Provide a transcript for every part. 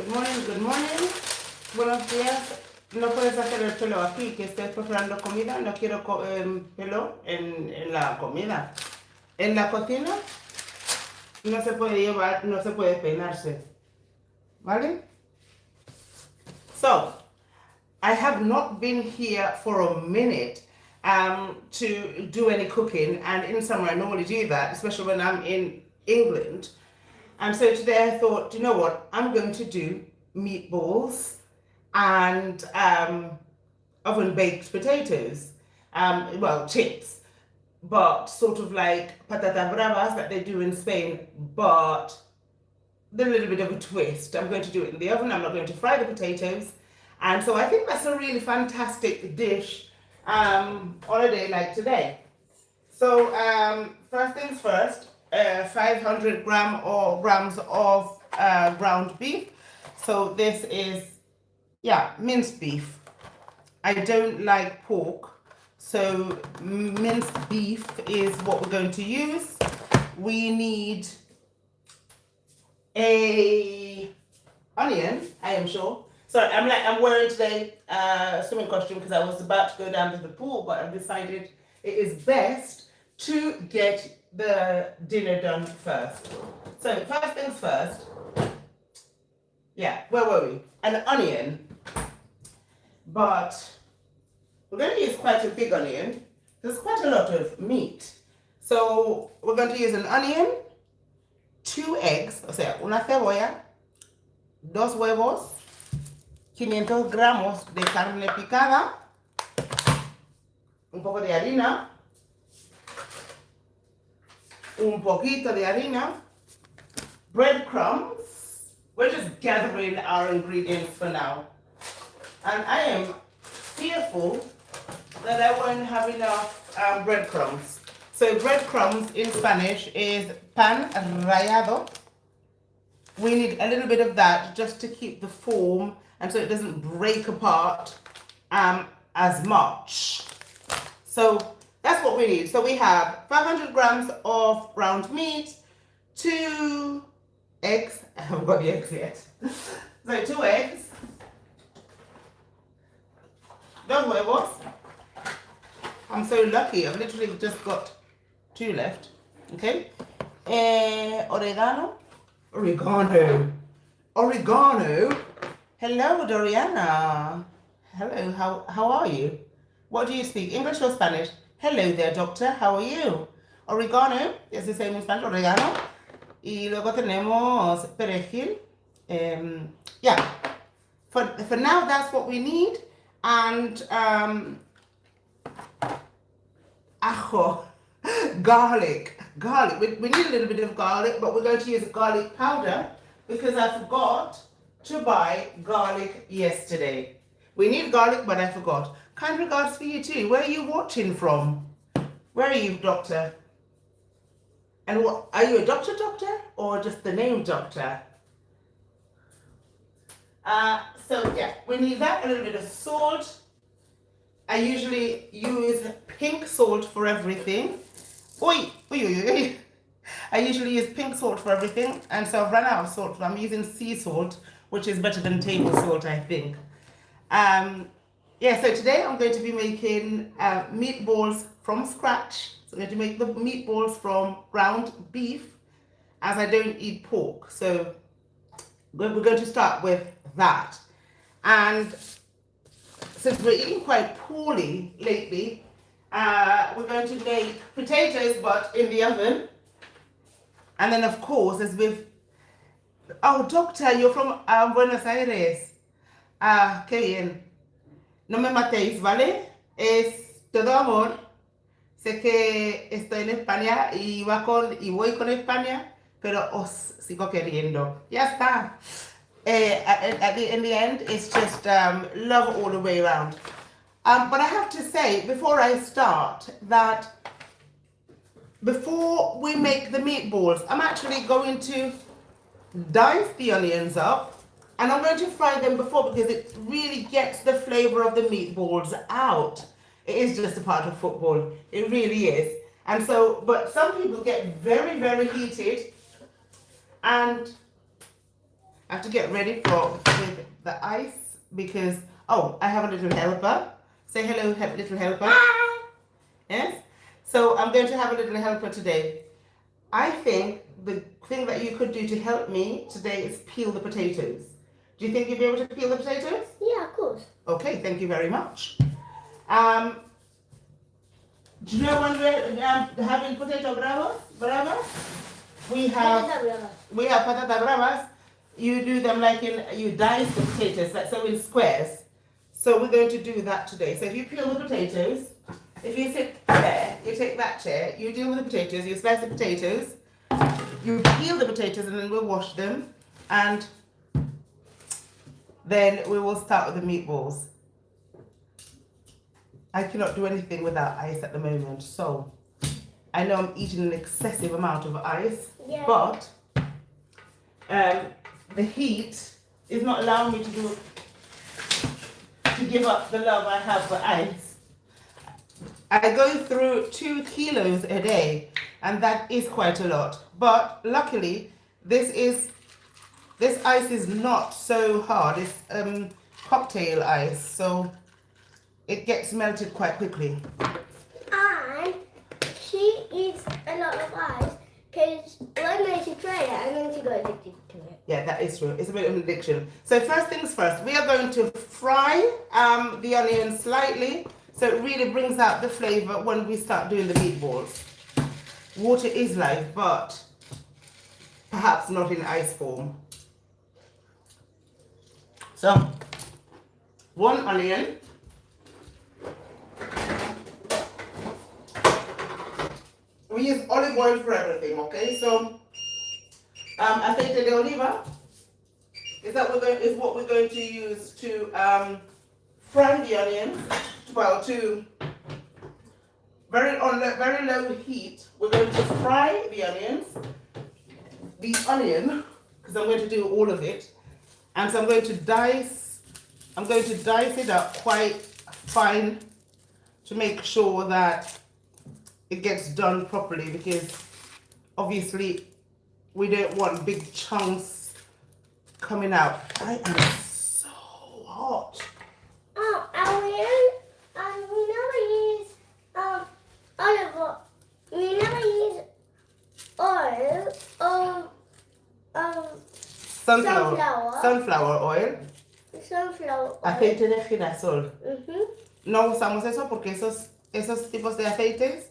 Good morning, good morning. Buenos días. No puedes hacer el pelo aquí, que estoy preparando comida. No quiero pelo en la comida. En la cocina no se puede llevar, no se puede peinarse. ¿Vale? So, I have not been here for a minute to do any cooking, and in summer I normally do that, especially when I'm in England. And so today I thought, you know what, I'm going to do meatballs and oven baked potatoes, well, chips, but sort of like patata bravas that they do in Spain, but with a little bit of a twist. I'm going to do it in the oven. I'm not going to fry the potatoes. And so I think that's a really fantastic dish on a day like today. So first things first, 500 grams of ground beef. So this is, yeah, minced beef. I don't like pork, so minced beef is what we're going to use. We need a onion, I am sure. Sorry, I'm wearing today a swimming costume because I was about to go down to the pool, but I've decided it is best to get the dinner done first. So first things first. Yeah, where were we? An onion. But we're going to use quite a big onion. There's quite a lot of meat. So we're going to use an onion, 2 eggs, o sea, una cebolla, 2 huevos, 500 gramos de carne picada, un poco de harina, un poquito de harina, breadcrumbs. We're just gathering our ingredients for now. And I am fearful that I won't have enough breadcrumbs. So breadcrumbs in Spanish is pan rallado. We need a little bit of that just to keep the form and so it doesn't break apart as much. So that's what we need. So we have 500 grams of ground meat, 2 eggs. I haven't got the eggs yet. So 2 eggs, 2 huevos. I'm so lucky. I've literally just got 2 left. Okay. Oregano. Hello, Doriana. Hello, how are you? What do you speak, English or Spanish? Hello there, doctor. How are you? Oregano, is the same in Spanish, oregano. Y luego tenemos perejil. Yeah. For now, that's what we need. And ajo, garlic. We need a little bit of garlic, but we're going to use garlic powder because I forgot to buy garlic yesterday. We need garlic, but I forgot. Kind regards for you too. Where are you watching from? Where are you, doctor? And what, are you a doctor or just the name doctor? So yeah, we need that, a little bit of salt. I usually use pink salt for everything. I usually use pink salt for everything, and so I've run out of salt. I'm using sea salt, which is better than table salt, I think. Yeah, so today I'm going to be making meatballs from scratch. So I'm going to make the meatballs from ground beef, as I don't eat pork. So we're going to start with that. And since we're eating quite poorly lately, we're going to make potatoes, but in the oven. And then, of course, as with... Oh, doctor, you're from Buenos Aires. Qué bien. No me matéis, ¿vale? Es todo amor. Sé que estoy en España y voy con España, pero os sigo queriendo. Ya está. In the end, it's just love all the way around. But I have to say, before I start, that before we make the meatballs, I'm actually going to dice the onions up. And I'm going to fry them before because it really gets the flavor of the meatballs out. It is just a part of football. It really is. And so, but some people get very, very heated and I have to get ready with the ice because, oh, I have a little helper. Say hello, little helper. Hi. Yes? So I'm going to have a little helper today. I think the thing that you could do to help me today is peel the potatoes. Do you think you'll be able to peel the potatoes? Yeah, of course. Okay, thank you very much. Do you know when we're having potato bravas? We have patata bravas. You do them like you dice the potatoes, like so in squares. So we're going to do that today. So if you peel the potatoes, if you sit there, you take that chair, you deal with the potatoes, you slice the potatoes, you peel the potatoes, and then we'll wash them, and then we will start with the meatballs. I cannot do anything without ice at the moment, so I know I'm eating an excessive amount of ice, Yeah. but the heat is not allowing me to give up the love I have for ice. I go through 2 kilos a day, and that is quite a lot. But luckily, this ice is not so hard. It's cocktail ice, so it gets melted quite quickly. And she eats a lot of ice because when she try it and then she got addicted to it. Yeah, that is true. It's a bit of an addiction. So first things first, we are going to fry the onion slightly so it really brings out the flavor when we start doing the meatballs. Water is life, but perhaps not in ice form. So, 1 onion. We use olive oil for everything, okay? So, aceite de oliva is what we're going to use to fry the onions. Well, to very low heat, we're going to fry the onions. The onion, because I'm going to do all of it, and so I'm going to dice it up quite fine to make sure that it gets done properly, because obviously we don't want big chunks coming out. I am so hot. Oh, and we never use olive oil. We never use oil Sunflower oil. Sunflower oil. Aceite de girasol. Mhm. No usamos eso porque esos tipos de aceites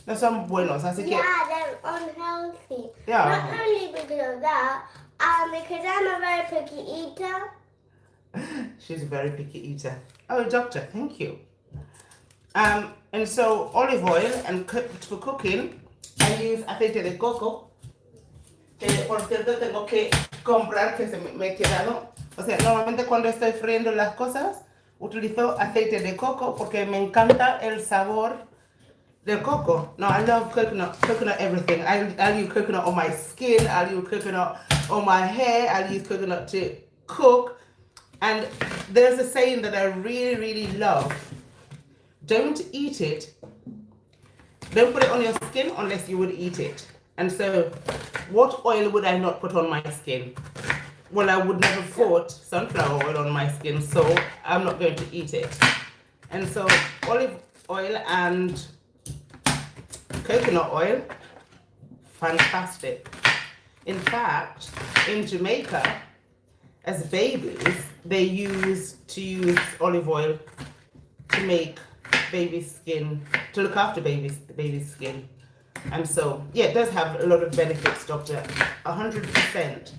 no son buenos, así que Yeah, they're unhealthy. yeah. Not only because of that, because I'm a very picky eater. She's a very picky eater. Oh, doctor, thank you. And so olive oil, and for cooking, I use aceite de coco. Que por cierto tengo que comprar, que se me he quedado. O sea, normalmente cuando estoy friendo las cosas, utilizo aceite de coco porque me encanta el sabor del coco. No, I love coconut everything. I'll use coconut on my skin, I'll use coconut on my hair, I'll use coconut to cook. And there's a saying that I really, really love. Don't eat it. Don't put it on your skin unless you would eat it. And so, what oil would I not put on my skin? Well, I would never put sunflower oil on my skin, so I'm not going to eat it. And so, olive oil and coconut oil, fantastic. In fact, in Jamaica, as babies, they used to use olive oil to make baby's skin, to look after baby's skin. And so, yeah, it does have a lot of benefits, doctor, 100%.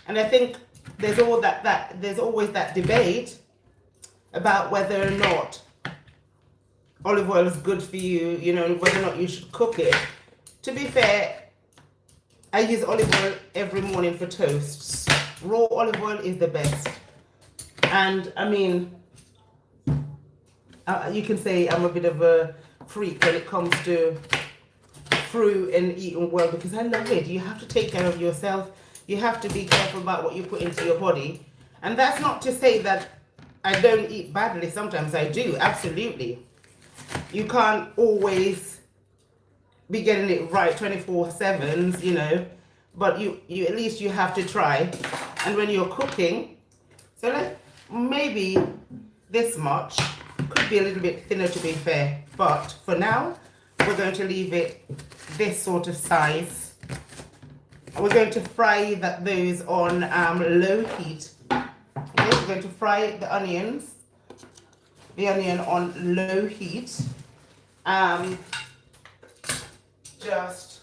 And I think there's always that debate about whether or not olive oil is good for you, you know, whether or not you should cook it. To be fair, I use olive oil every morning for toasts. Raw olive oil is the best. And I mean, you can say I'm a bit of a freak when it comes to fruit and eating well, because I love it. You have to take care of yourself. You have to be careful about what you put into your body. And that's not to say that I don't eat badly. Sometimes I do, absolutely. You can't always be getting it right 24/7, you know, but you at least you have to try. And when you're cooking, so like maybe this much, could be a little bit thinner to be fair, but for now we're going to leave it this sort of size. We're going to fry those on low heat. Okay, we're going to fry the onion on low heat, just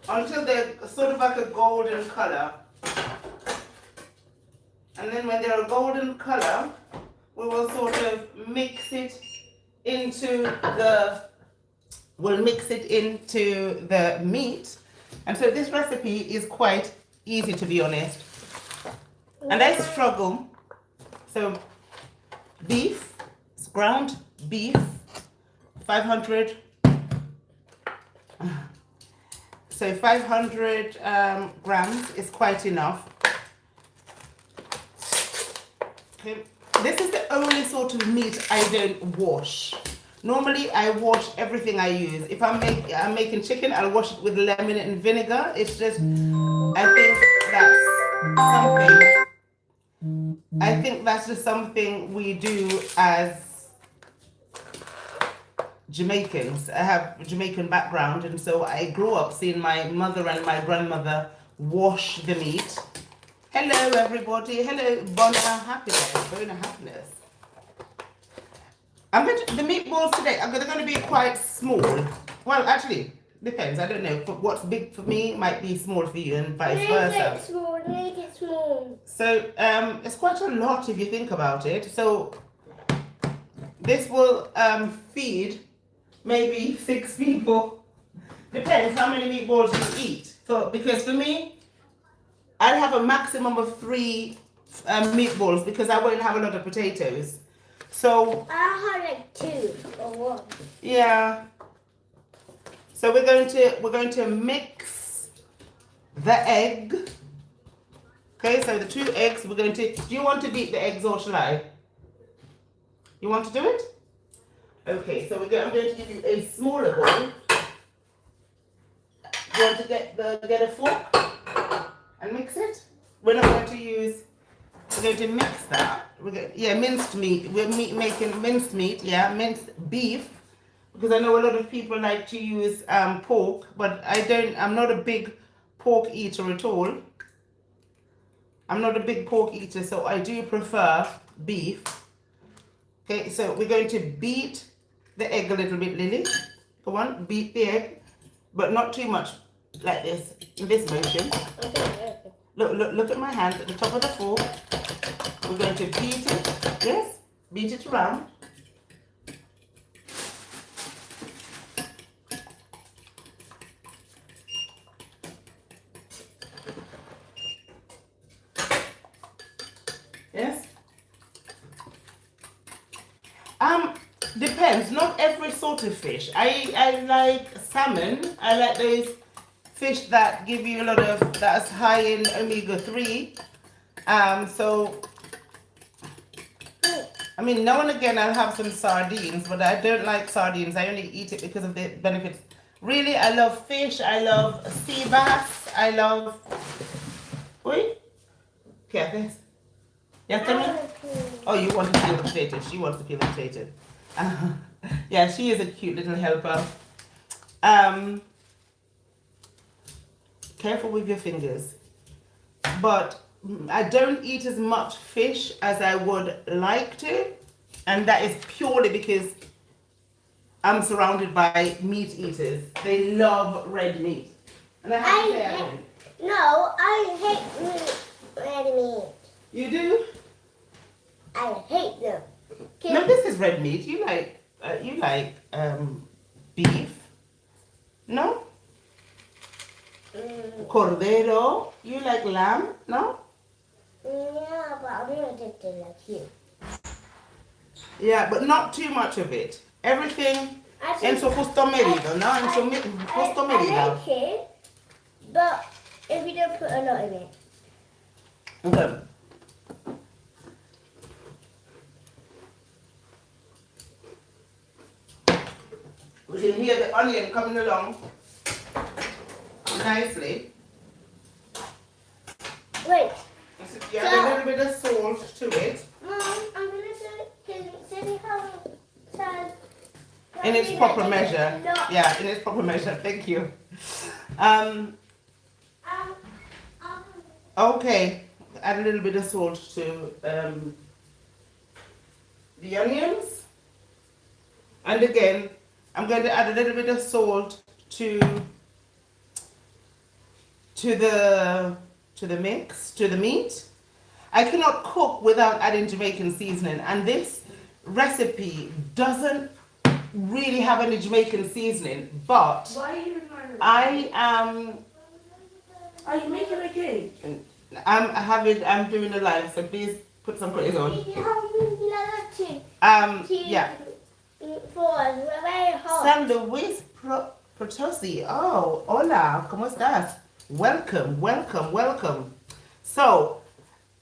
until they're sort of like a golden color. And then when they're a golden color, we will sort of mix it into the meat. And so this recipe is quite easy, to be honest. And I struggle. So beef, it's ground beef, 500. So 500 grams is quite enough. Okay. This is the only sort of meat I don't wash. Normally I wash everything I use. If I'm making chicken, I'll wash it with lemon and vinegar. It's just, I think that's just something we do as Jamaicans. I have a Jamaican background, and so I grew up seeing my mother and my grandmother wash the meat. Hello everybody. Hello, Bona Happiness. Bona Happiness. The meatballs today are going to be quite small. Well, actually, depends. I don't know. What's big for me might be small for you, and vice versa. Make it small. So it's quite a lot if you think about it. So this will feed maybe 6 people. Depends how many meatballs you eat. So because for me, I'll have a maximum of 3 meatballs because I won't have a lot of potatoes. So I have like 2 or 1. Yeah. So we're going to mix the egg. Okay, so the 2 eggs we're going to. Do you want to beat the eggs or shall I? You want to do it? Okay, so I'm going to give you a smaller bowl. You want to get a fork and mix it? We're not going to use. We're going to mix that. Minced meat. We're making minced meat. Yeah, minced beef. Because I know a lot of people like to use pork, but I'm not a big pork eater at all. I'm not a big pork eater, so I do prefer beef. Okay, so we're going to beat the egg a little bit, Lily. Go on, beat the egg, but not too much, like this, in this motion. Look at my hand at the top of the fork. We're going to beat it, yes, beat it around. Yes. Depends. Not every sort of fish. I like salmon. I like those fish that give you a lot of, that's high in omega-3. So I mean, now and again I'll have some sardines, but I don't like sardines. I only eat it because of the benefits. Really, I love fish. I love sea bass. I love. Wait. Okay, yeah, tell me. Oh, you want to peel the potatoes. She wants to peel the potatoes. Yeah, she is a cute little helper. Careful with your fingers. But I don't eat as much fish as I would like to. And that is purely because I'm surrounded by meat eaters. They love red meat. And I have to say I don't. No, I hate red meat. You do? I hate them. No, this is red meat. You like beef? No? Cordero? You like lamb? No? Yeah, but I'm not addicted like you. Yeah, but not too much of it. Everything en su justo medida, ¿no? En su justo medida. I like it, but if you don't put a lot in it. Okay. We can hear the onion coming along nicely. Wait. You add a little bit of salt to it. Mom, I'm gonna see how it says. In its proper measure. Yeah, in its proper measure. Thank you. Okay. Add a little bit of salt to the onions. And again, I'm going to add a little bit of salt to the mix, to the meat. I cannot cook without adding Jamaican seasoning, and this recipe doesn't really have any Jamaican seasoning, but Why are you reminding me? I am Are you making a cake? I'm doing a live, so please put some credit on. Yeah. We're very hot. San Luis Potosi. Oh, hola, ¿cómo estás? Welcome, welcome, welcome. So,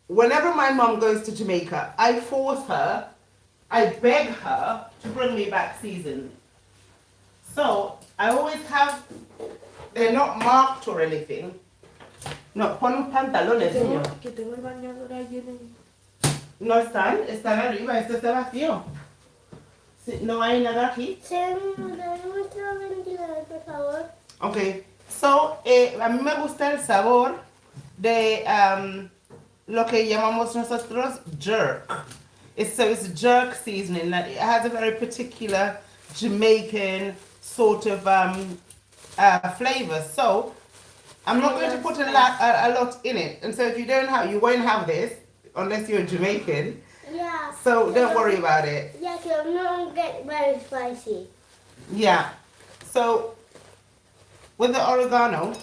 whenever my mom goes to Jamaica, I force her, I beg her to bring me back seasoning. So, I always have, they're not marked or anything. No, pon pantalones, niño. Que tengo el bañador ahí en No están arriba, esto está vacío. Sí, no hay nada aquí. Nuestro ventilador, por favor. Ok, so, a mí me gusta el sabor de lo que llamamos nosotros jerk. It's jerk seasoning. That it has a very particular Jamaican sort of flavor. So, I'm not going to put a lot in it. And so if you won't have this unless you're Jamaican. Yeah. So don't worry about it. Yeah, because I'm not going to get very spicy. Yeah. So with the oregano,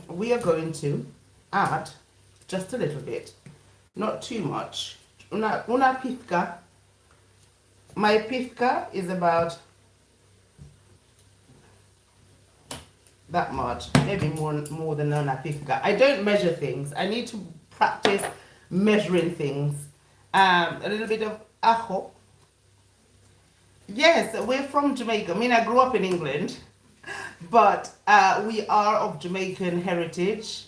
we are going to add just a little bit, not too much. Una pizca. My pizca is about that much, maybe more than una pizca. I don't measure things. I need to practice measuring things. A little bit of ajo. Yes, we're from Jamaica. I mean, I grew up in England, but we are of Jamaican heritage.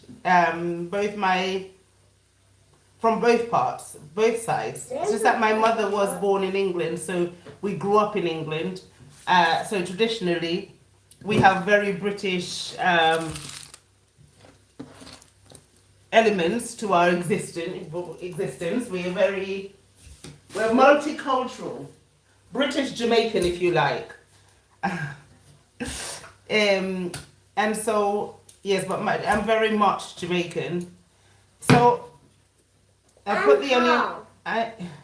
From both parts, both sides. It's just that my mother was born in England, so we grew up in England. So traditionally, we have very British elements to our existence. We're multicultural, British Jamaican, if you like. And so yes, but I'm very much Jamaican. So I put the onion.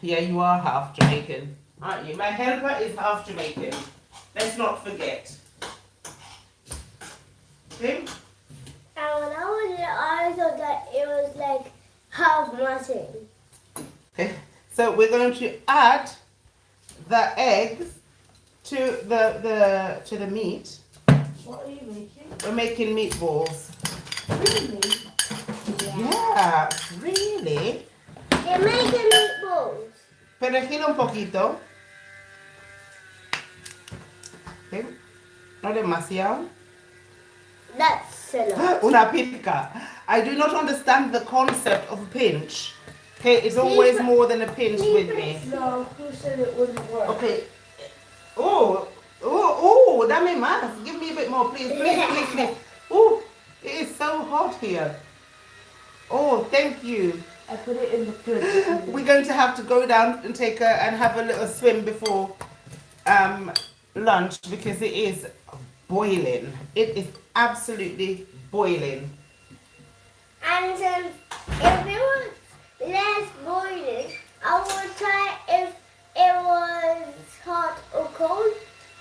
Yeah, you are half Jamaican, aren't you? My helper is half Jamaican. Let's not forget. Okay. And when I was little, I thought that it was like half mutton. Okay. So we're going to add the eggs to the meat. What are you making? We're making meatballs. Really? Yeah, really. They're making meatballs. Perejil un poquito. Okay. No demasiado. That's a lot. Una pizca. I do not understand the concept of pinch. Okay, it's always more than a pinch with me. No, who said it wouldn't work? Okay. Dame más. Give me a bit more, please. Please. Oh, it is so hot here. Oh, thank you. I put it in the fridge. We're going to have to go down and and have a little swim before lunch because it is boiling. It is absolutely boiling. And if it was less boiling, I would try if it was hot or cold.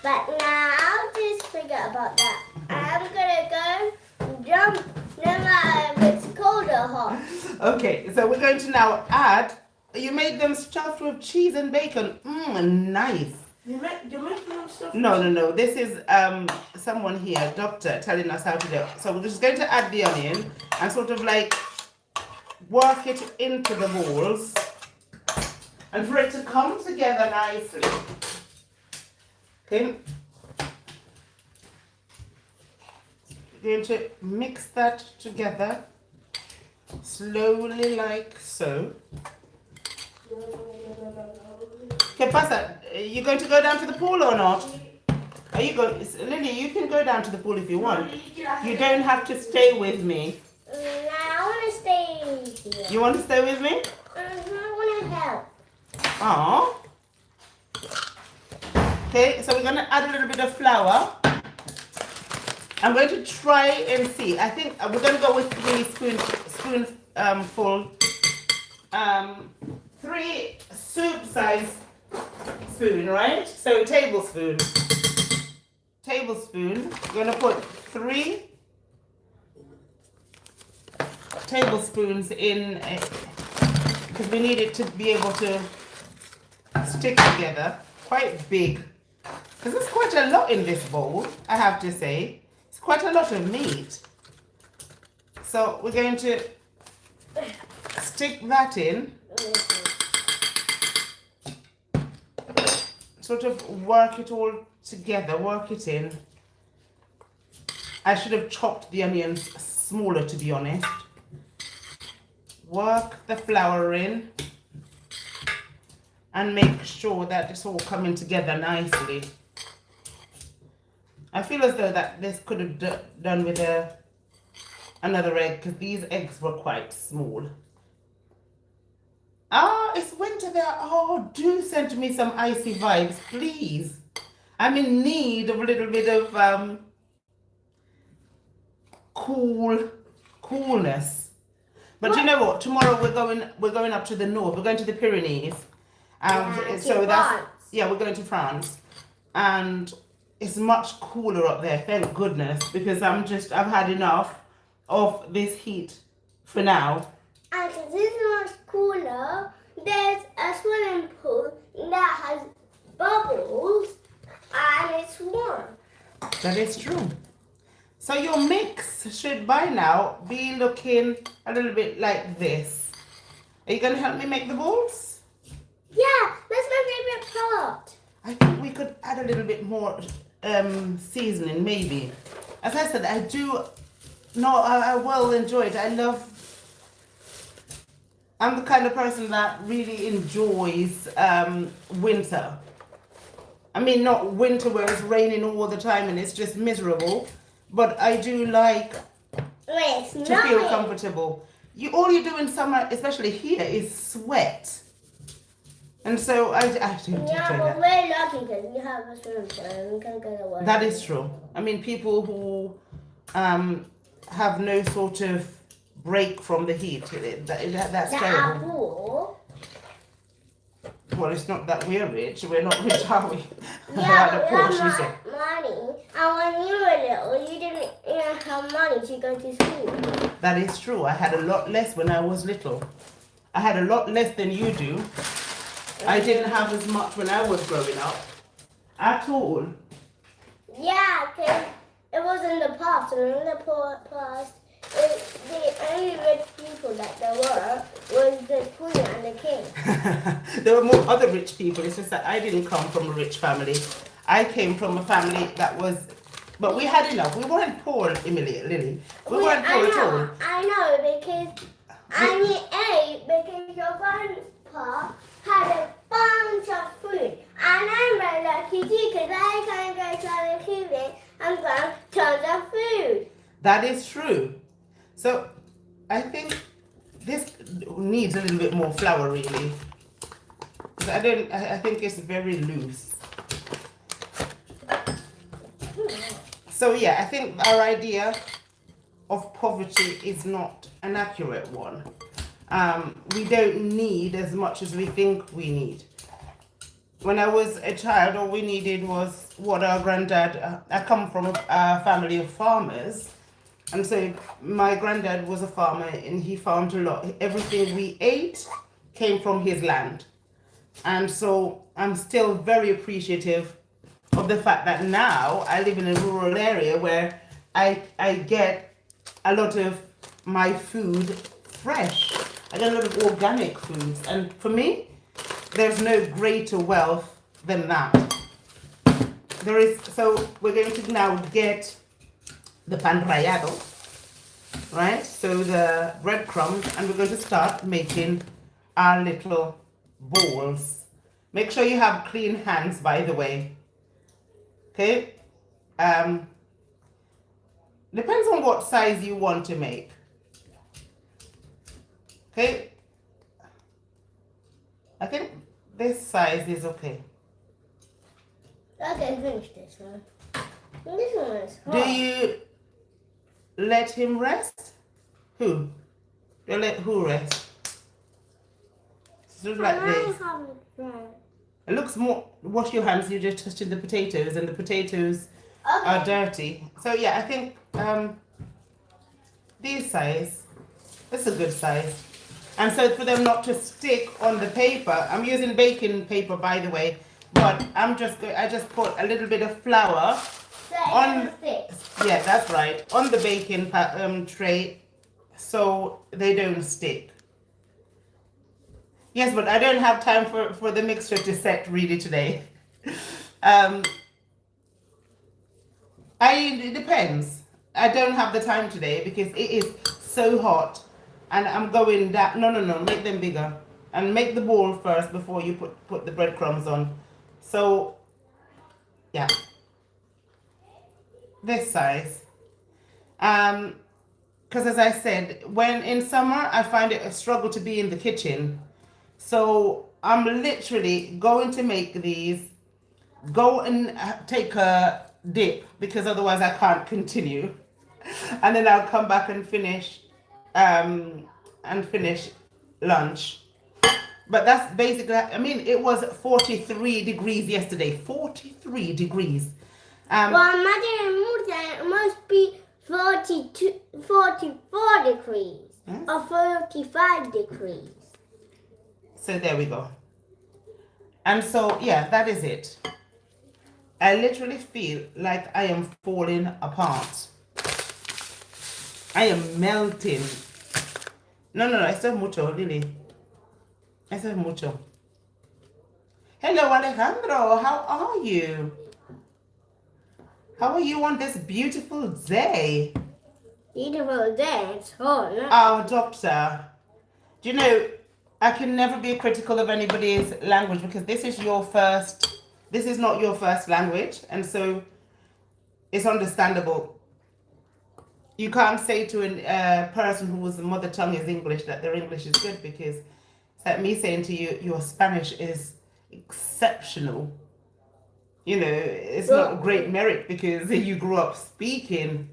But now I'll just forget about that. I'm gonna go jump no matter if it's cold or hot. Okay, so we're going to now add. You made them stuffed with cheese and bacon. Nice. You're making them stuff. No. This is someone here, doctor, telling us how to do it. So we're just going to add the onion and sort of like work it into the balls, and for it to come together nicely. Okay. going to mix that together slowly like so. Okay, Pastor, you going to go down to the pool or not? Are you going? Lily, you can go down to the pool if you want. You don't have to stay with me. I want to stay here. You want to stay with me? I want to help. Aww. Okay, so we're going to add a little bit of flour. I'm going to try and see. I think we're going to go with 3 spoonful, 3 soup size spoon, right? So tablespoon. Tablespoon. We're going to put 3 tablespoons in because we need it to be able to stick together. Quite big. Because there's quite a lot in this bowl, I have to say. It's quite a lot of meat. So we're going to stick that in. Sort of work it all together, work it in. I should have chopped the onions smaller, to be honest. Work the flour in and make sure that it's all coming together nicely. I feel as though that this could have done with another egg because these eggs were quite small. Ah, it's winter there. Oh, do send me some icy vibes, please. I'm in need of a little bit of coolness. But you know what? Tomorrow we're going up to the north. We're going to the Pyrenees. So that's we're going to France. And it's much cooler up there, thank goodness, because I've had enough of this heat for now. And this is much cooler. There's a swimming pool that has bubbles and it's warm. That is true. So your mix should by now be looking a little bit like this. Are you going to help me make the balls? Yeah, that's my favorite part. I think we could add a little bit more seasoning, maybe. As I said, I will enjoy it. I'm the kind of person that really enjoys winter. I mean, not winter where it's raining all the time and it's just miserable, but I do like to feel comfortable. All you do in summer, especially here, is sweat. And so I do enjoy Yeah, but that. we're lucky because we have a swimming pool and we can go to work. That is true. I mean, people who have no sort of break from the heat, that's terrible. Pool. Well, it's not that we're rich. We're not rich, are we? Yeah, but we have money. And when you were little, you didn't have money to go to school. That is true. I had a lot less when I was little. I had a lot less than you do. I didn't have as much when I was growing up. At all. Yeah, because it was in the past. And in the past, the only rich people that there was the queen and the king. There were more other rich people. It's just that I didn't come from a rich family. I came from a family that was... But we had enough. We weren't poor, Lily. We weren't poor at all. I know, because because your grandpa had a bunch of food. And I'm very lucky too, because I can go to the kitchen and grab tons of food. That is true. So I think this needs a little bit more flour, really. I think it's very loose. So yeah, I think our idea of poverty is not an accurate one. We don't need as much as we think we need. When I was a child, all we needed was what our granddad, I come from a family of farmers. And so my granddad was a farmer and he farmed a lot. Everything we ate came from his land. And so I'm still very appreciative of the fact that now I live in a rural area where I get a lot of my food fresh. I get a lot of organic foods. And for me, there's no greater wealth than that. So we're going to now get the pan rallado, right? So the breadcrumbs, and we're going to start making our little balls. Make sure you have clean hands, by the way. Okay. Depends on what size you want to make. Okay. I think this size is okay. Okay, finish this one. This one is hard. Do you let him rest? Who? You let who rest? Just like this. It looks more. Wash your hands. You're just touching the potatoes, and the potatoes are dirty. So yeah, I think this size. That's a good size. And so for them not to stick on the paper, I'm using baking paper, by the way. But I just put a little bit of flour on. Yeah, that's right. On the baking tray, so they don't stick. Yes, but I don't have time for the mixture to set really today. It depends. I don't have the time today because it is so hot, and I'm going that. No, make them bigger, and make the ball first before you put the breadcrumbs on. So, yeah, this size. Because as I said, when in summer I find it a struggle to be in the kitchen. So I'm literally going to make these, go and take a dip because otherwise I can't continue. And then I'll come back and finish lunch. But that's basically, I mean, it was 43 degrees yesterday. 43 degrees. Well, Mother in Murcia, it must be 44 degrees. Yes. Or 45 degrees. So there we go. And so, yeah, that is it. I literally feel like I am falling apart. I am melting. No, eso es mucho, Lily. Eso es mucho. Hello, Alejandro. How are you? How are you on this beautiful day? Beautiful day. It's hot. Oh, doctor. Do you know, I can never be critical of anybody's language because this is not your first language. And so it's understandable. You can't say to a person whose mother tongue is English that their English is good because it's like me saying to you, your Spanish is exceptional. You know, it's not a great merit because you grew up speaking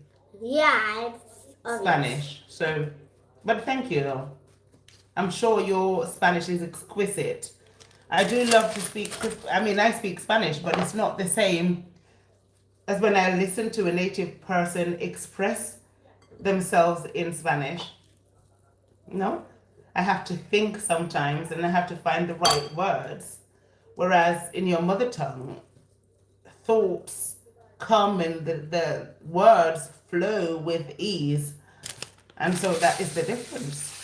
Spanish. So, but thank you though. I'm sure your Spanish is exquisite. I do love to speak, I speak Spanish, but it's not the same as when I listen to a native person express themselves in Spanish. No? I have to think sometimes and I have to find the right words. Whereas in your mother tongue, thoughts come and the words flow with ease. And so that is the difference.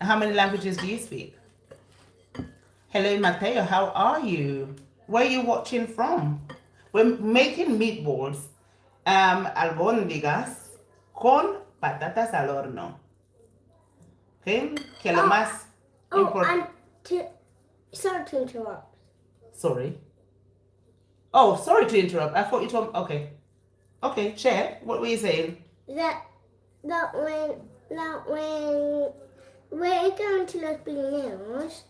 How many languages do you speak? Hello, Mateo. How are you? Where are you watching from? We're making meatballs, albóndigas con patatas al horno. Okay? Que lo más important. Sorry to interrupt. Sorry. Oh, sorry to interrupt. I thought you told. Okay. Okay. Share. What were you saying? That when we're going to Los Pinos,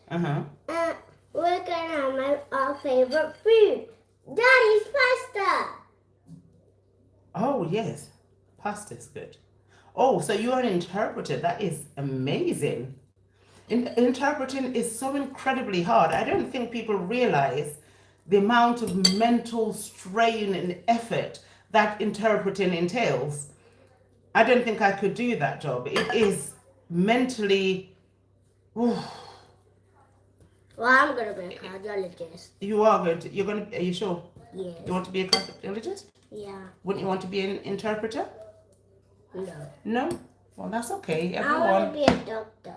we're gonna have our favorite food, Daddy's pasta. Oh yes, pasta's good. Oh, so you are an interpreter. That is amazing. Interpreting is so incredibly hard. I don't think people realize the amount of mental strain and effort that interpreting entails. I don't think I could do that job. It is mentally. Well, I'm gonna be a cardiologist. You are going to. You're going to. Are you sure? Yes. You want to be a cardiologist? Yeah. Wouldn't you want to be an interpreter? No. No. Well, that's okay. I Everyone. want to be a doctor.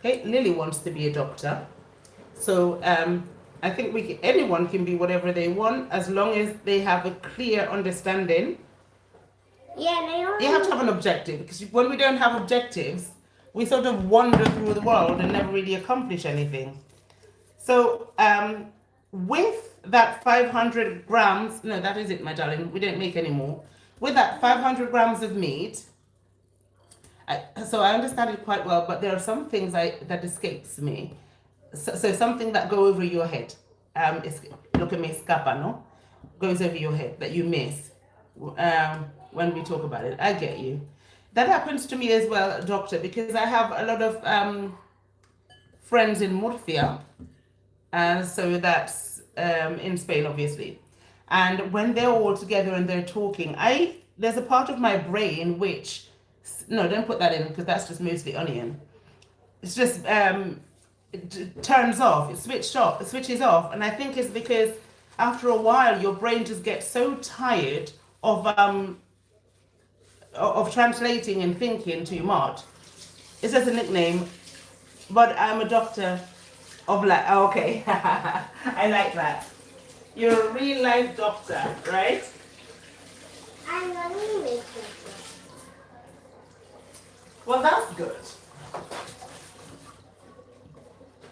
Okay, Lily wants to be a doctor. So I think anyone can be whatever they want as long as they have a clear understanding. Yeah, and I You have to have an objective, because when we don't have objectives, we sort of wander through the world and never really accomplish anything. So, with that 500 grams, no, that is it, my darling. We don't make any more. With that 500 grams of meat, so I understand it quite well, but there are some things that escapes me. So something that go over your head, lo que me escapa, no, goes over your head that you miss. When we talk about it, I get you. That happens to me as well, doctor, because I have a lot of friends in Murcia, and so that's in Spain, obviously. And when they're all together and they're talking, there's a part of my brain which, no, don't put that in because that's just mostly onion. It's just it turns off, it switches off, and I think it's because after a while your brain just gets so tired of translating and thinking too much. It's just a nickname, but I'm a doctor of life. Oh, okay, I like that. You're a real life doctor, right? I'm not really making Well, that's good.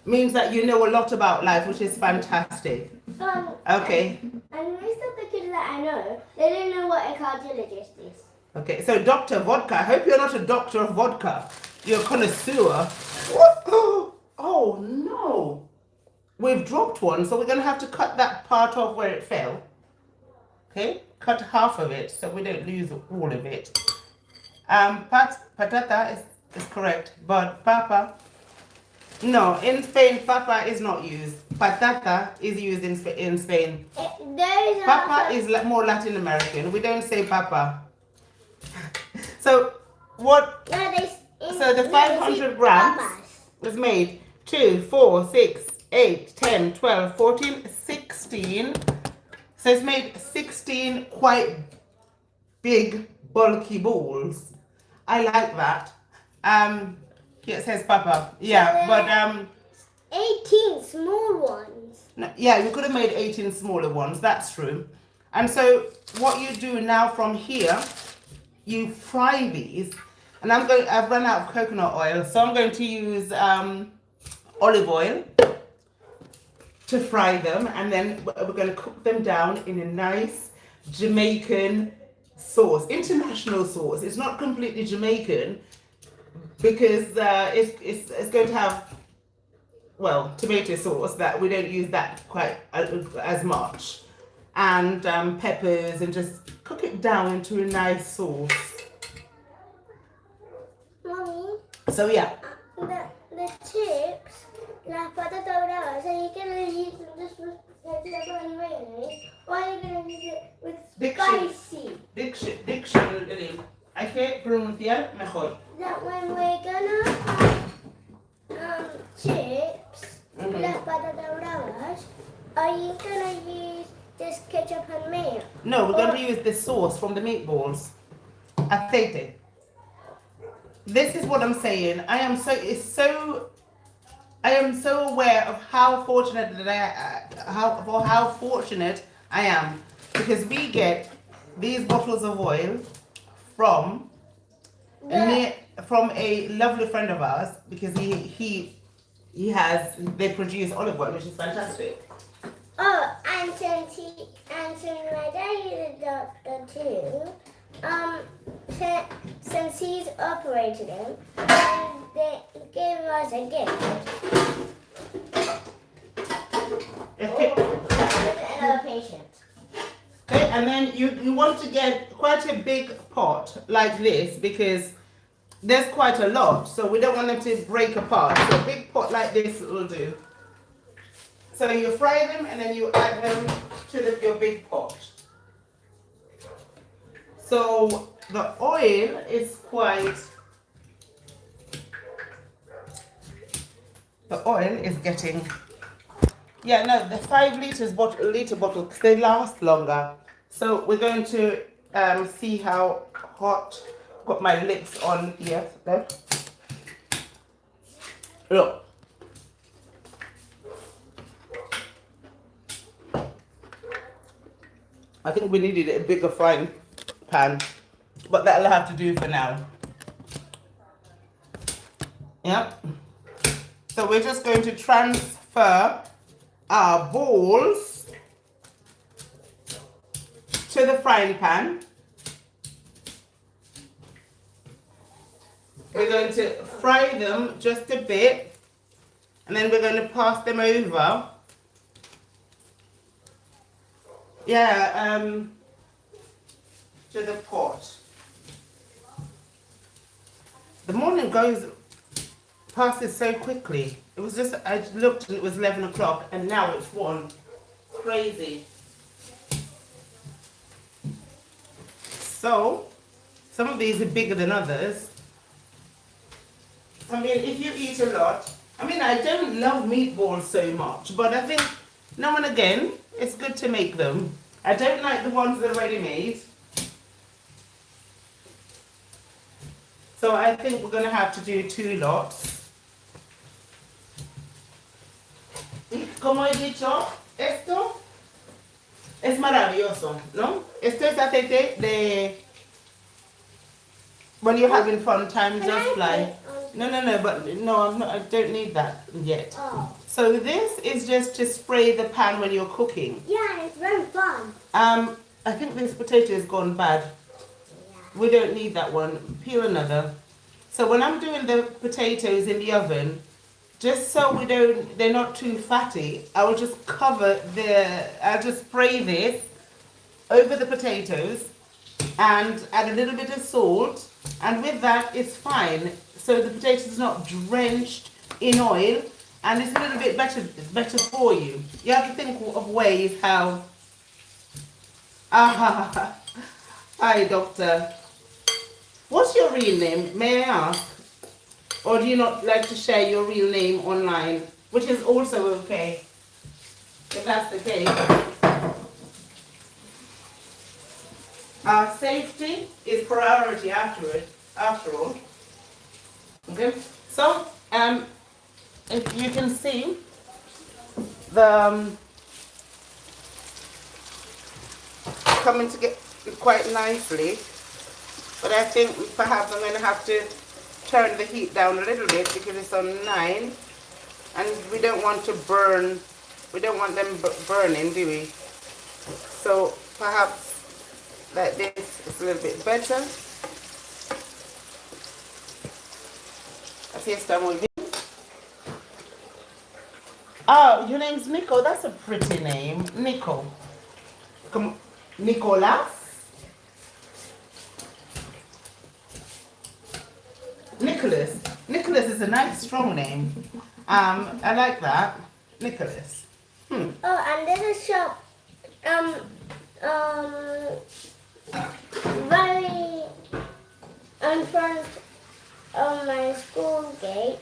Means that you know a lot about life, which is fantastic. Okay. And most of the kids that I know, they don't know what a cardiologist is. Okay, so Dr. Vodka, I hope you're not a doctor of vodka. You're a connoisseur. What? Oh no. We've dropped one, so we're going to have to cut that part off where it fell. Okay, cut half of it so we don't lose all of it. Patata is correct, but papa, no, in Spain, papa is not used. Patata is used in Spain. Papa is more Latin American. We don't say papa. So what? So the 500 grams was made 2, 4, 6, 8, 10, 12, 14, 16. So it's made 16 quite big, bulky balls. I like that. Here it says papa. Yeah, but 18 small ones. no, yeah, you could have made 18 smaller ones. That's true. And so what you do now from here, you fry these. And I've run out of coconut oil, so I'm going to use olive oil to fry them, and then we're going to cook them down in a nice Jamaican sauce, international sauce. It's not completely Jamaican because it's going to have, well, tomato sauce that we don't use that quite as much, and peppers, and just cook it down into a nice sauce. Mommy, So yeah. the chips, las patas doradas, are you going to use them just with pepper mayonnaise, or are you going to use it with spicy? Diction, hay que pronunciar mejor. That when we're going to have chips, las patatas bravas, are you going to use just ketchup and mayo? No, we're going to use the sauce from the meatballs. Aceite. This is what I'm saying. I am so aware of how fortunate how fortunate I am, because we get these bottles of oil from a lovely friend of ours, because they produce olive oil, which is fantastic. Oh, and since my dad is a doctor too, since he's operated him, they gave us a gift. Another patient. Okay, and then you want to get quite a big pot like this, because there's quite a lot, so we don't want them to break apart. So a big pot like this will do. So you fry them and then you add them to your big pot. So the oil is getting, yeah, no, the 5 liter bottle, because they last longer. So we're going to see how hot. Got my lips on here. Look. I think we needed a bigger frying pan, but that'll have to do for now. Yep. So we're just going to transfer our balls to the frying pan. We're going to fry them just a bit, and then we're going to pass them over. Yeah, to the pot. The morning passes so quickly. It was just, I looked and it was 11 o'clock and now it's 1. Crazy. So, some of these are bigger than others. I mean, if you eat a lot, I mean, I don't love meatballs so much, but I think now and again, it's good to make them. I don't like the ones that are ready-made. So I think we're going to have to do 2 lots. ¿Cómo he dicho? Esto es maravilloso, ¿no? Esto es aceite de... When you're having fun, time just fly. No, I don't need that yet. Oh. So this is just to spray the pan when you're cooking. Yeah, it's very fun. I think this potato has gone bad. We don't need that one. Peel another. So when I'm doing the potatoes in the oven, just so they're not too fatty, I will just I'll just spray this over the potatoes and add a little bit of salt, and with that it's fine. So the potato is not drenched in oil, and it's a little bit better for you. You have to think of ways how... Hi, doctor. What's your real name, may I ask? Or do you not like to share your real name online? Which is also okay, if that's the case. Our safety is priority after all. Okay, so if you can see the coming together quite nicely, but I think perhaps I'm going to have to turn the heat down a little bit because it's on 9, and we don't want to burn, we don't want them burning, do we? So perhaps like this is a little bit better. Así está muy bien. Oh, your name's Nico. That's a pretty name. Nico. Come, Nicolas? Nicholas. Nicholas is a nice, strong name. I like that. Nicholas. Oh, and there's a shop, very in front of my school gate.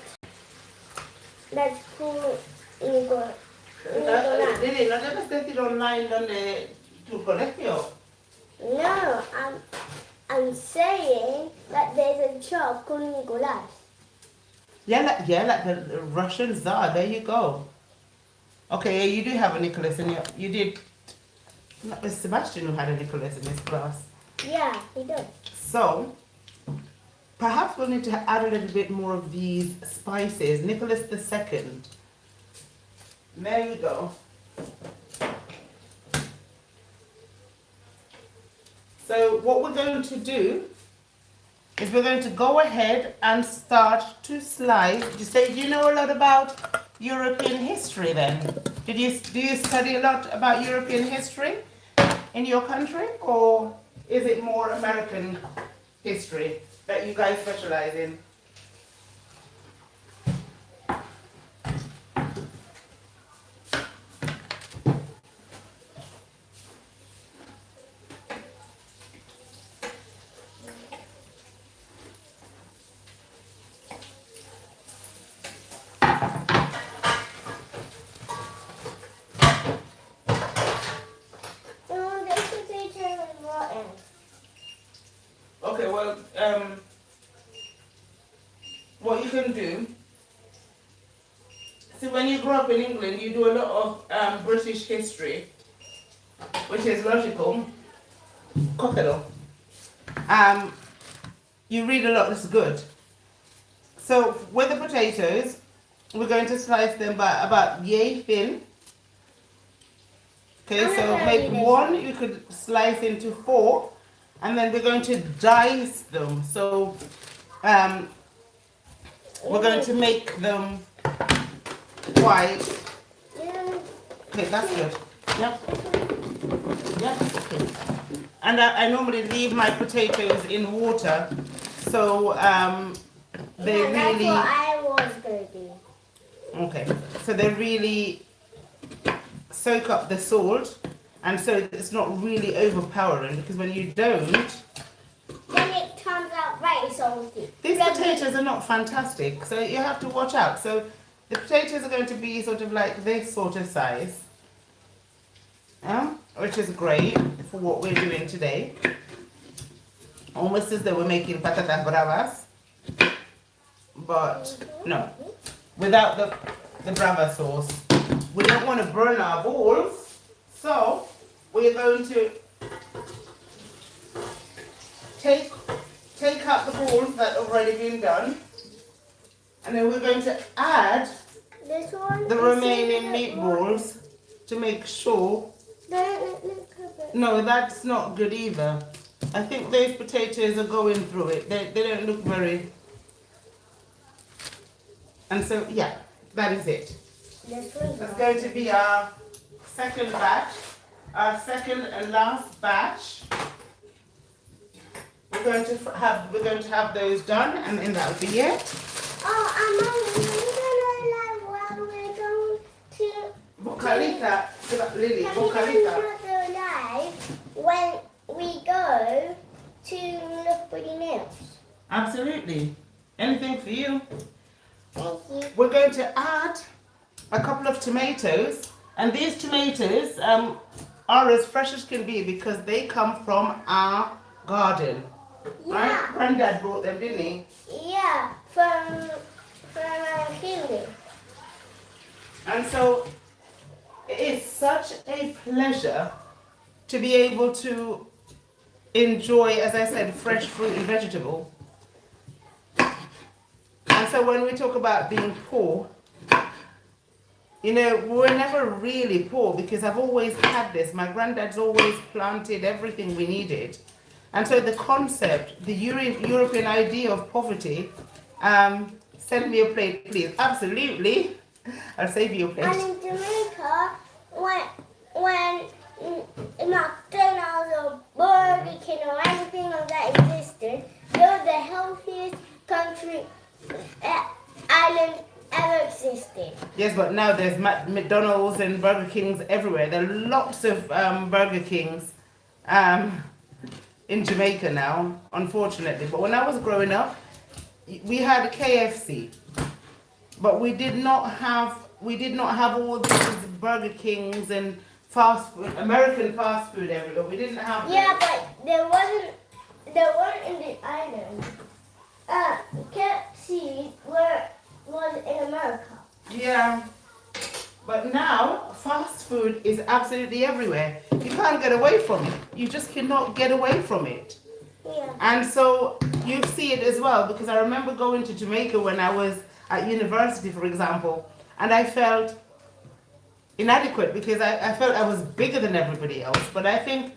That's called Nicolas. Lili, ¿no debes decir online donde tu colegio? No, I'm saying that there's a shop called Nicolas. Yeah, like the Russian Tsar. There you go. Okay, yeah, you do have a Nicholas in you did. Not with Sebastian who had a Nicholas in his class. Yeah, he does. So, perhaps we'll need to add a little bit more of these spices. Nicholas II. There you go. So what we're going to do is we're going to go ahead and start to slice. Do you know a lot about European history then? Do you study a lot about European history in your country, or is it more American history that you guys specialize in? Oh, this potato is rotten. Okay, well, what you can do, see, when you grow up in England, you do a lot of British history, which is logical. cocktail. You read a lot. This is good. So with the potatoes, we're going to slice them by about yay thin. Okay, I'm so not make ready. one. You could slice into 4, and then we're going to dice them. So we're going to make them quite. Okay, that's good. Yep. Yep. Okay. And I normally leave my potatoes in water, so they Yeah, that's really. what I was gonna do. Okay, so they really soak up the salt, and so it's not really overpowering, because when you don't, Then it turns out very salty. these Then potatoes are not fantastic, so you have to watch out. So the potatoes are going to be sort of like this sort of size, which is great for what we're doing today. Almost as though we're making patatas bravas, but no, without the brava sauce. We don't want to burn our balls, so we're going to take out the balls that have already been done, and then we're going to add this one. the is remaining it meatballs to make sure. Don't look at it. No, that's not good either. I think those potatoes are going through it. They don't look very. And so, yeah, that is it. This one's That's not. going to be our second batch, our second and last batch. We're going to have those done, and then that'll be it. Oh, I'm gonna like where we're going to. Bocalita, Lily, Can we bocalita. go live when we go to look pretty nails? Absolutely. Anything for you? Thank you. We're going to add a couple of tomatoes, and these tomatoes are as fresh as can be because they come from our garden. Right? Yeah, Granddad brought them, didn't he? yeah, from Hindi. And so it is such a pleasure to be able to enjoy, as I said, fresh fruit and vegetable. And so when we talk about being poor, you know, we're never really poor because I've always had this. My granddad's always planted everything we needed. And so the concept, the European idea of poverty, send me a plate, please. Absolutely. I'll save you a plate. And in Jamaica, when McDonald's or Burger King or anything of that existed, they were the healthiest country island ever existed. Yes, but now there's McDonald's and Burger Kings everywhere. There are lots of Burger Kings in Jamaica now, unfortunately. But when I was growing up, we had KFC, but we did not have all these Burger Kings and fast food, American fast food everywhere. We didn't have. Yeah, but there weren't in the island. KFC was in America. Yeah, but now fast food is absolutely everywhere. You can't get away from it. You just cannot get away from it. Yeah. And so you see it as well, because I remember going to Jamaica when I was at university, for example, and I felt inadequate because I felt I was bigger than everybody else, but I think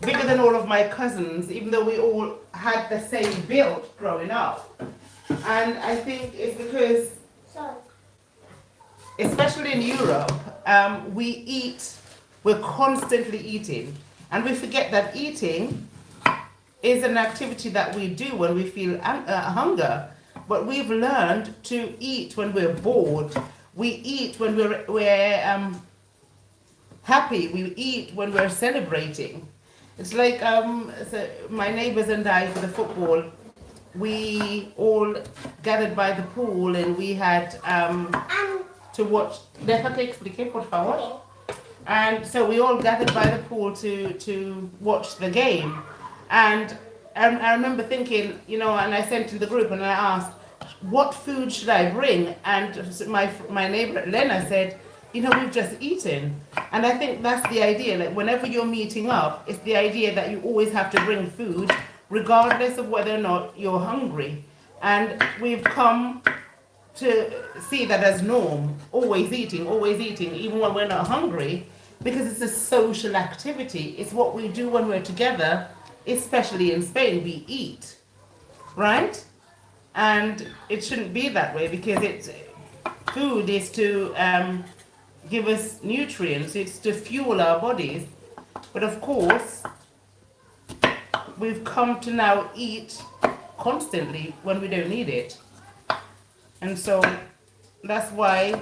bigger than all of my cousins, even though we all had the same build growing up. And I think it's because, Sorry. especially in Europe, we're constantly eating, and we forget that eating is an activity that we do when we feel hunger. But we've learned to eat when we're bored. We eat when we're happy. We eat when we're celebrating. It's like so my neighbors and I, for the football, we all gathered by the pool and we had to watch. Déjate expliquer, por favor. Okay. And so we all gathered by the pool to watch the game. And I remember thinking, you know, and I sent to the group and I asked, what food should I bring? And my neighbor Lena said, we've just eaten. And I think that's the idea. Like whenever you're meeting up, it's the idea that you always have to bring food, regardless of whether or not you're hungry. And we've come to see that as norm, always eating, even when we're not hungry, because it's a social activity. It's what we do when we're together, especially in Spain, we eat, right? And it shouldn't be that way because food is to give us nutrients, it's to fuel our bodies. But of course, we've come to now eat constantly when we don't need it. And so that's why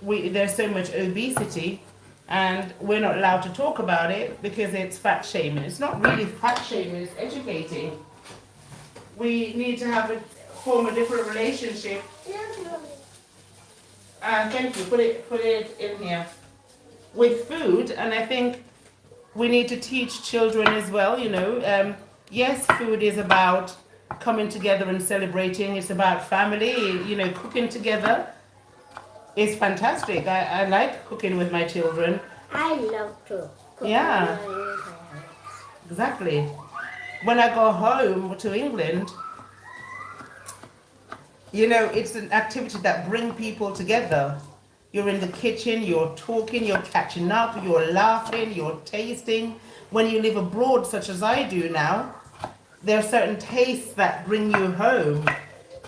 there's so much obesity, and we're not allowed to talk about it because it's fat shaming. It's not really fat shaming, it's educating. We need to form a different relationship. Thank you. Put it in here with food, and I think we need to teach children as well. Yes, food is about coming together and celebrating. It's about family. Cooking together is fantastic. I like cooking with my children. I love to cook. Yeah. With my parents. Exactly. When I go home to England, it's an activity that brings people together. You're in the kitchen, you're talking, you're catching up, you're laughing, you're tasting. When you live abroad, such as I do now, there are certain tastes that bring you home.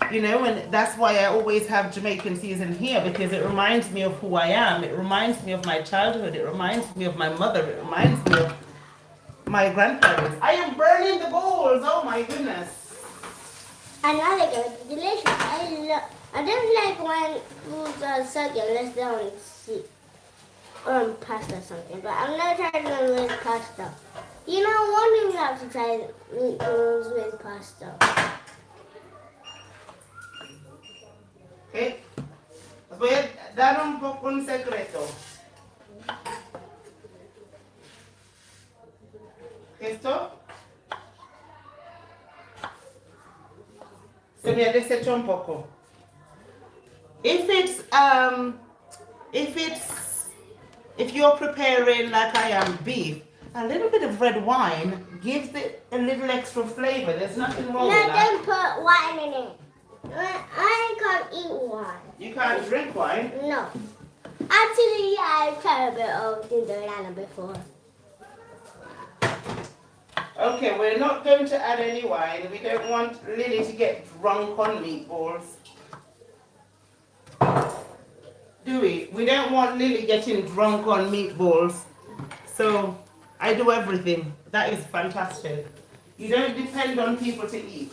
And that's why I always have Jamaican season here, because it reminds me of who I am. It reminds me of my childhood. It reminds me of my mother. It reminds me of my grandparents. I am burning the bowls. Oh my goodness. Another good, delicious. I don't like when foods are circular down pasta or something, but I'm not trying to with pasta. One thing we have to try meatballs with pasta. Okay. Voy a dar un poco un secreto. Esto se me ha deshecho un poco. If you're preparing like I am beef, a little bit of red wine gives it a little extra flavor. There's nothing wrong with No, that. don't put wine in it. I can't eat wine. You can't drink wine? No. Actually, I've tried a bit of ginger before. Okay, we're not going to add any wine. We don't want Lily to get drunk on meatballs. Do we? We don't want Lily getting drunk on meatballs. So I do everything. That is fantastic. You don't depend on people to eat.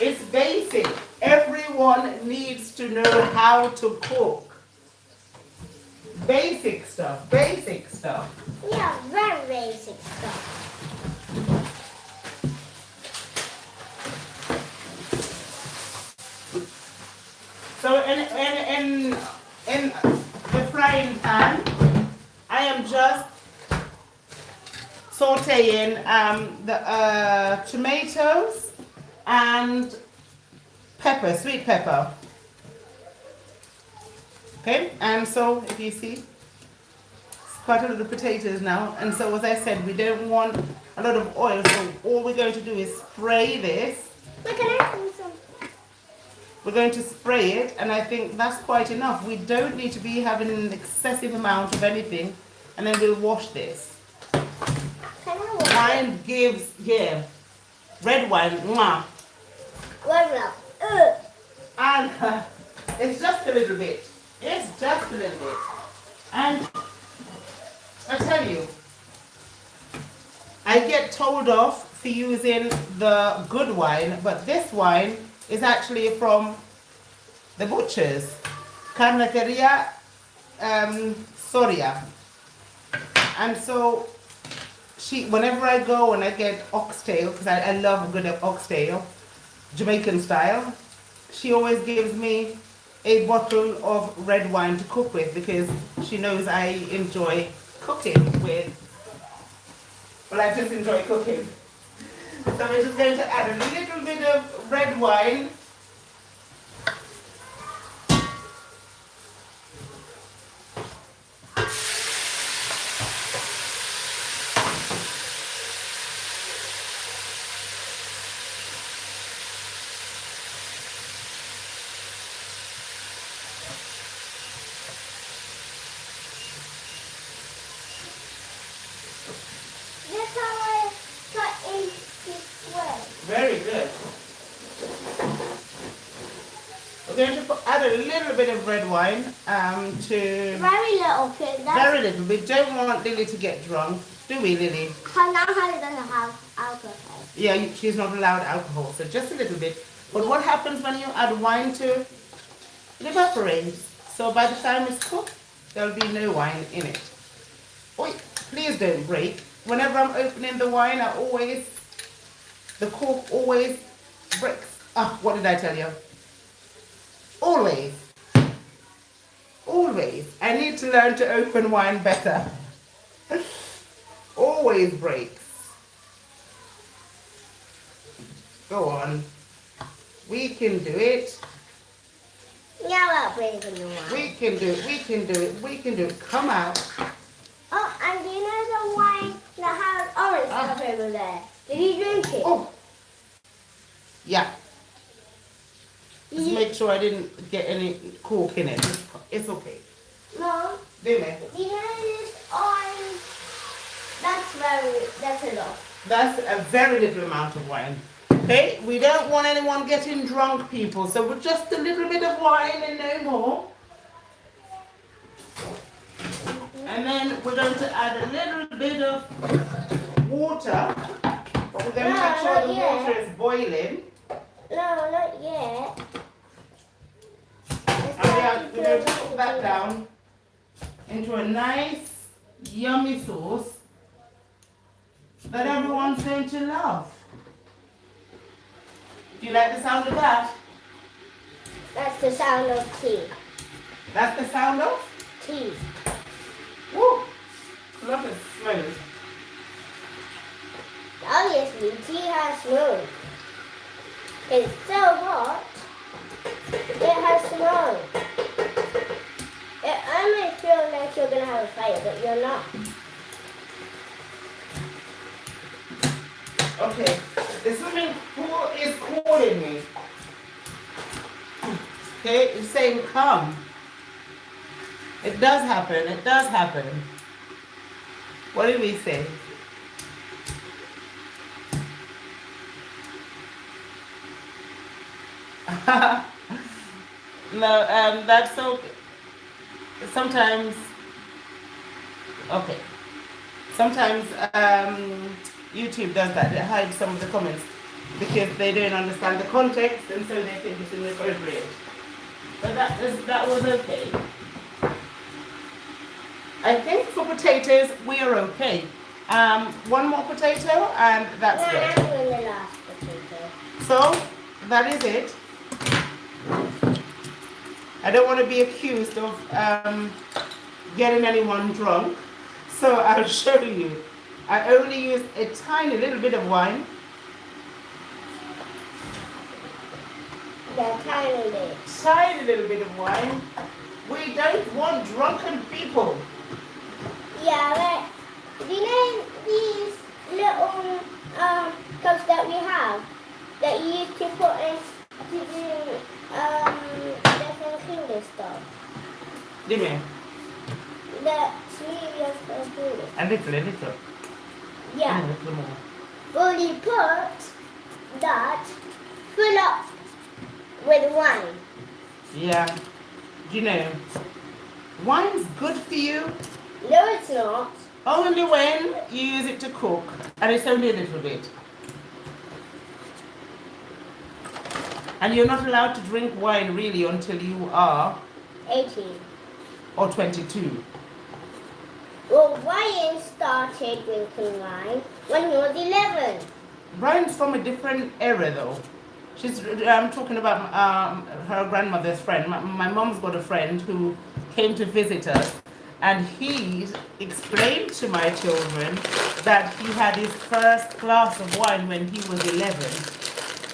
It's basic. Everyone needs to know how to cook. Basic stuff. Basic stuff. Yeah, very basic stuff. So in the frying pan, I am just sauteing the tomatoes and pepper, sweet pepper. Okay, and so if you see, it's quite a lot of potatoes now. And so as I said, we don't want a lot of oil, so all we're going to do is spray this. Look at it. We're going to spray it, and I think that's quite enough. We don't need to be having an excessive amount of anything, and then we'll wash this. Wine gives, red wine, mwah. And it's just a little bit. It's just a little bit. And I tell you, I get told off for using the good wine, but this wine is actually from the butchers, Carniceria Soria. And so whenever I go and I get oxtail, because I love a good oxtail, Jamaican style, she always gives me a bottle of red wine to cook with, because she knows I enjoy cooking with. Well, I just enjoy cooking. So we're just going to add a little bit of red wine. add a little bit of red wine to Very little, because very little. We don't want Lily to get drunk, do we, Lily? now Holly doesn't have alcohol. Yeah, she's not allowed alcohol, so just a little bit. But what happens when you add wine to it? It evaporates. So by the time it's cooked, there'll be no wine in it. Oi, please don't break. Whenever I'm opening the wine, the cork always breaks. Ah, what did I tell you? Always. Always. I need to learn to open wine better. Always breaks. Go on. We can do it. Yeah, well, breaking the wine. We can do it. We can do it. We can do it. Come out. Oh, and do you know the wine that has orange stuff over there? Did you drink it? Oh. Yeah. Just You- make sure I didn't get any cork in it. It's okay. No. Do me. Do you know this orange? That's a lot. That's a very little amount of wine. Okay, we don't want anyone getting drunk, people. So with just a little bit of wine and no more. And then we're going to add a little bit of water. But we're going to make sure the water is boiling. No, not yet. And we're going to cook that down into a nice, yummy sauce that everyone's going to love. Do you like the sound of that? That's the sound of tea. That's the sound of? Tea. Woo! Love it, smooth. Obviously, tea has smoke. It's so hot. It has smoke. I might feel like you're gonna have a fire, but you're not. Okay, the swimming pool is calling me. Okay, it's saying come. It does happen, it does happen. What did we say? No, that's okay. Sometimes, okay. Sometimes YouTube does that. It hides some of the comments because they don't understand the context and so they think it's inappropriate. But that was okay. I think for potatoes we are okay. One more potato and that's No, good. I'm doing the last potato. So that is it. I don't want to be accused of getting anyone drunk, so I'll show you. I only use a tiny little bit of wine. Yeah, tiny bit. Tiny little bit of wine. We don't want drunken people. Yeah, but you know these little cups that we have that you used to put in to do different finger stuff. Dime. The smoothie of the food. A little. Yeah. A little more. Will you put that full up with wine? Yeah. You know, wine's good for you No, it's not. only when you use it to cook, and it's only a little bit. And you're not allowed to drink wine really until you are 18. or 22. Well, Ryan started drinking wine when he was 11. Brian's from a different era though. I'm talking about her grandmother's friend. My mom's got a friend who came to visit us, and he explained to my children that he had his first glass of wine when he was 11.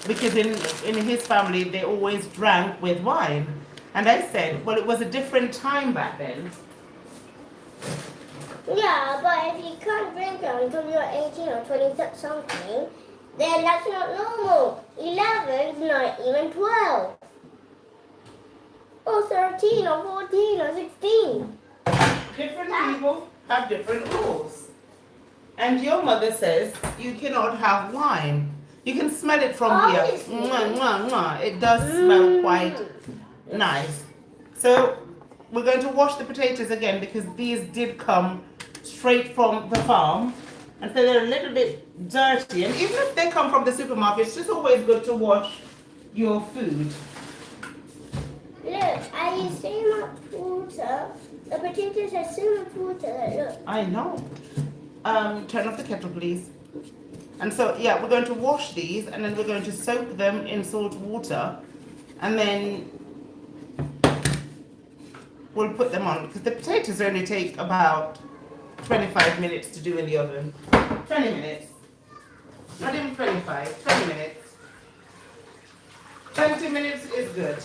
Because in his family, they always drank with wine. And I said, well, it was a different time back then. Yeah, but if you can't drink it until you're 18 or 20 something, then that's not normal. 11 is not even 12. Or 13 or 14 or 16. Different people have different rules. And your mother says you cannot have wine. You can smell it from here. Obviously. Mwah, mwah, mwah. It does smell quite Nice. So we're going to wash the potatoes again because these did come straight from the farm. And so they're a little bit dirty. And even if they come from the supermarket, it's just always good to wash your food. Look, I use so much water. The potatoes have so much water. Look. I know. Turn off the kettle, please. And so, yeah, we're going to wash these and then we're going to soak them in salt water. And then we'll put them on because the potatoes only take about 25 minutes to do in the oven. 20 minutes. Not even 25, 20 minutes. 20 minutes is good.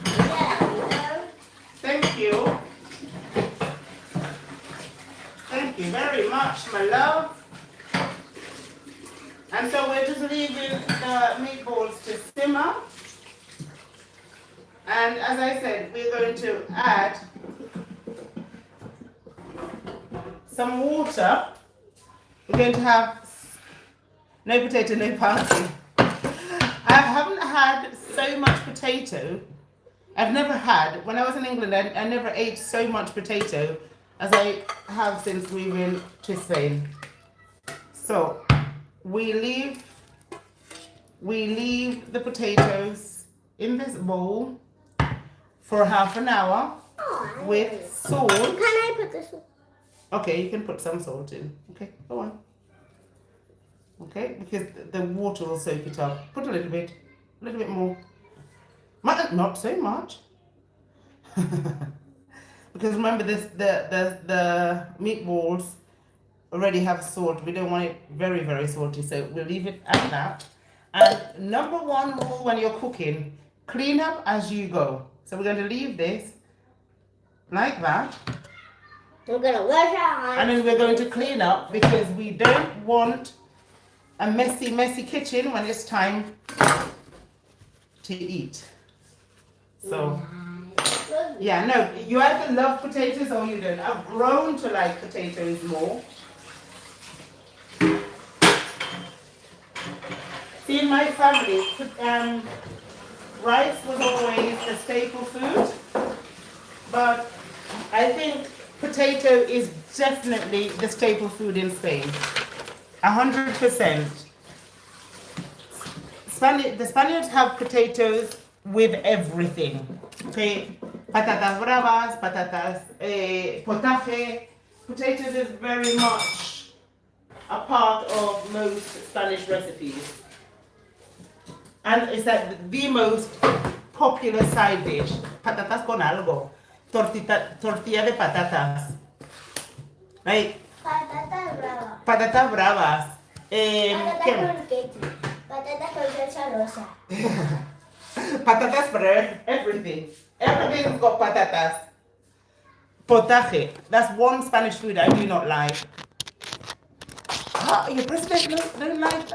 Yeah, Thank you. Thank you very much, my love. And so we're just leaving the meatballs to simmer. And as I said, we're going to add some water. We're going to have no potato, no party. I haven't had so much potato. I've never had, when I was in England, I never ate so much potato as I have since moving to Spain. So we leave the potatoes in this bowl for half an hour Oh, with salt. Can I put this one? Okay, you can put some salt in. Okay, go on. Okay, because the water will soak it up. Put a little bit more. Not so much. Because remember this, the meatballs already have salt. We don't want it very, very salty, so we'll leave it at that. And number one rule when you're cooking, clean up as you go. So we're going to leave this like that. We're gonna wash our hands. And then we're going to clean up because we don't want a messy, messy kitchen when it's time to eat. So, yeah, no, you either love potatoes or you don't. I've grown to like potatoes more. See, in my family, rice was always a staple food, but I think potato is definitely the staple food in Spain. 100%. The Spaniards have potatoes with everything. Okay, patatas bravas, patatas potaje. Potatoes is very much a part of most Spanish recipes. And it's like the most popular side dish. Patatas con algo. Tortilla de patatas. Right? Patatas bravas. Patatas bravas. Patatas ¿Qué? con ketchup. Patatas con salsa rosa. Patatas for everything. Everything's got patatas. Potaje. That's one Spanish food I do not like. Ah, your president don't like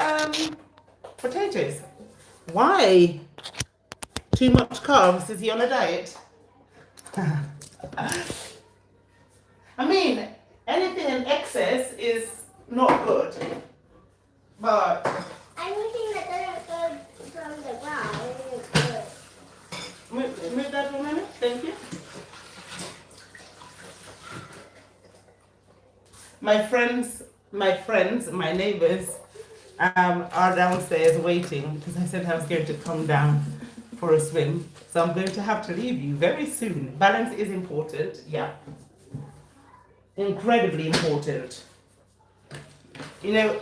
potatoes. Why? Too much carbs? Is he on a diet? I mean, anything in excess is not good. But Anything that doesn't go from the ground is good. move that for a minute. Thank you. My neighbors are downstairs waiting because I said I was going to come down for a swim. So I'm going to have to leave you very soon. Balance is important, yeah. Incredibly important. You know,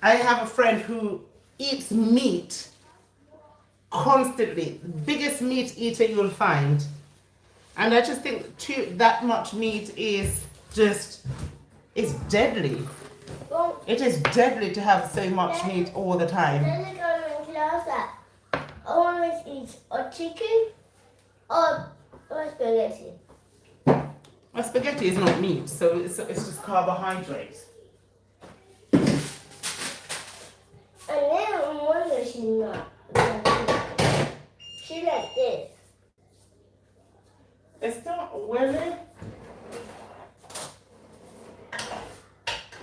I have a friend who eats meat constantly, the biggest meat eater you'll find. And I just think that much meat is just, it's deadly. Well, It is deadly to have so much meat all the time. there's a girl in class that always eats or chicken or spaghetti. Well, spaghetti is not meat, so it's just carbohydrates. And then no wonder she's not. She's like this. Está huele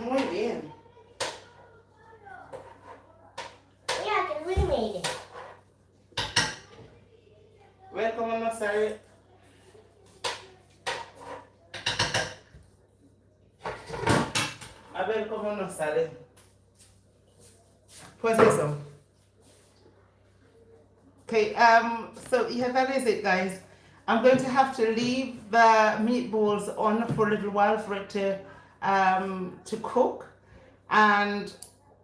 muy bien. Yeah, because we made it. ver cómo nos sale. A ver cómo nos sale. Pues eso. Okay, so yeah, that is it, guys. I'm going to have to leave the meatballs on for a little while for it to cook, and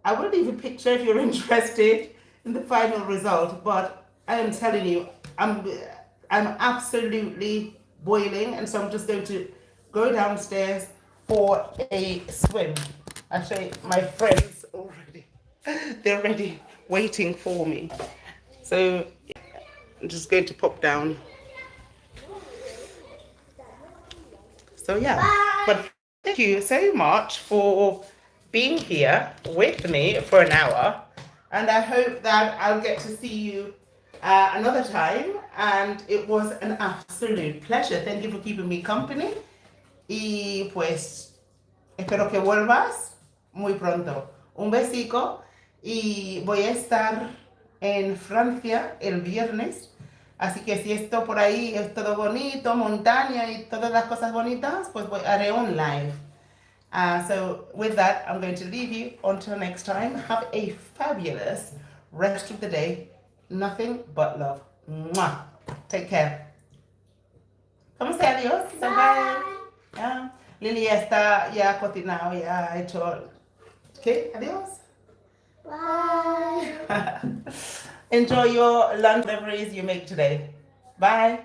I will leave a picture if you're interested in the final result. But I am telling you, I'm absolutely boiling, and so I'm just going to go downstairs for a swim. Actually, my friends already, they're already waiting for me. So I'm just going to pop down. So yeah, but thank you so much for being here with me for an hour, and I hope that I'll get to see you another time. And it was an absolute pleasure. Thank you for keeping me company. Y pues espero que vuelvas muy pronto. Un besico y voy a estar en Francia el viernes. Así que si esto por ahí es todo bonito, montaña y todas las cosas bonitas, pues haré un live. So with that, I'm going to leave you until next time. Have a fabulous rest of the day. Nothing but love. Mwah. Take care. ¿Cómo se adiós? So bye. Yeah. Lily ya está, ya cocinado, ya ha hecho. ¿Qué? Adiós. Bye. Enjoy your lunch, whatever it is you make today. Bye.